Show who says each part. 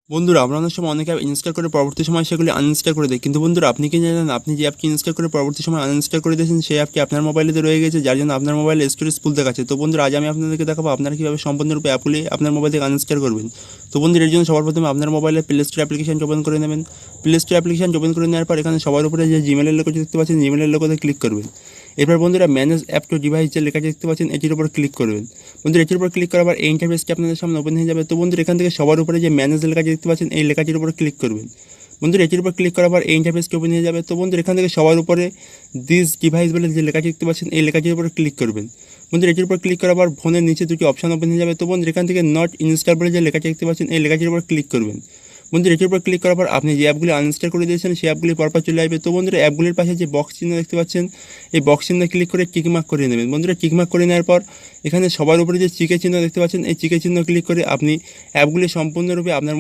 Speaker 1: বন্ধুরা আমরা অনেক সময় অনেক অ্যাপ ইনস্টল করে পরবর্তী সময় সেগুলি আনইনস্টল করে দিই। কিন্তু বন্ধুরা আপনি কি জানেন, আপনি যে অ্যাপটি ইনস্টল করে পরবর্তী সময় আনইনস্টল করে দিয়েছেন সেই অ্যাপটি আপনার মোবাইলেতে রয়ে গেছে, যার জন্য আপনার মোবাইলে স্টোরেজ ফুল দেখাচ্ছে। তো বন্ধুরা আজ আমি আপনাদেরকে দেখাবো আপনারা কীভাবে সম্পূর্ণরূপে অ্যাপগুলি আপনার মোবাইল থেকে আনইনস্টল করবেন। তো বন্ধুরা এর জন্য সবার প্রথমে আপনার মোবাইলে প্লে স্টোর অ্যাপ্লিকেশন ওপেন করে নেবেন। প্লে স্টোর অ্যাপ্লিকেশন ওপেন করে নেওয়ার পর এখানে সবার উপরে যে জিমেলের লোগো দেখতে পাচ্ছেন, জিমেলের লোগোতে ক্লিক করবেন। এরপর বন্ধুরা ম্যানেজ অ্যাপ টু ডিভাইস যে লেখাটি দেখতে পাচ্ছেন এটির উপর ক্লিক করবেন। বন্ধুরা এটির উপর ক্লিক করার পর এই ইন্টারফেসটি আপনাদের সামনে ওপেন হয়ে যাবে। তো বন্ধুরা এখান থেকে সবার উপরে যে ম্যানেজ লেখাটি দেখতে পাচ্ছেন এই লেখাটির উপর ক্লিক করবেন। বন্ধুরা এটির উপর ক্লিক করার পর এই ইন্টারফেসটি ওপেন হয়ে যাবে। তো বন্ধুরা এখান থেকে সবার উপরে দিস ডিভাইস বলে যে লেখাটি দেখতে পাচ্ছেন এই লেখাটির উপর ক্লিক করবেন। বন্ধুরা এটির উপর ক্লিক করার পর ফোনের নিচে দুটি অপশন ওপেন হয়ে যাবে। তো বন্ধুরা এখান থেকে নট ইনস্টল বলে যে লেখাটি দেখতে পাচ্ছেন এই লেখাটির উপর ক্লিক করবেন। বন্ধুরা এটির উপর ক্লিক করার পর আপনি যে অ্যাপগুলি আনইনস্টল করে দিয়েছেন সেই অ্যাপগুলি পরপর চলে আসবে। তো বন্ধুরা অ্যাপগুলির পাশে যে বক্স চিহ্ন দেখতে পাচ্ছেন এই বক্স চিহ্নে ক্লিক করে টিকমার্ক করে নেবেন। বন্ধুরা টিকমার্ক করে নেওয়ার পর এখানে সবার উপরে যে চিকে চিহ্ন দেখতে পাচ্ছেন এই চিকে চিহ্ন ক্লিক করে আপনি অ্যাপগুলি সম্পূর্ণরূপে আপনার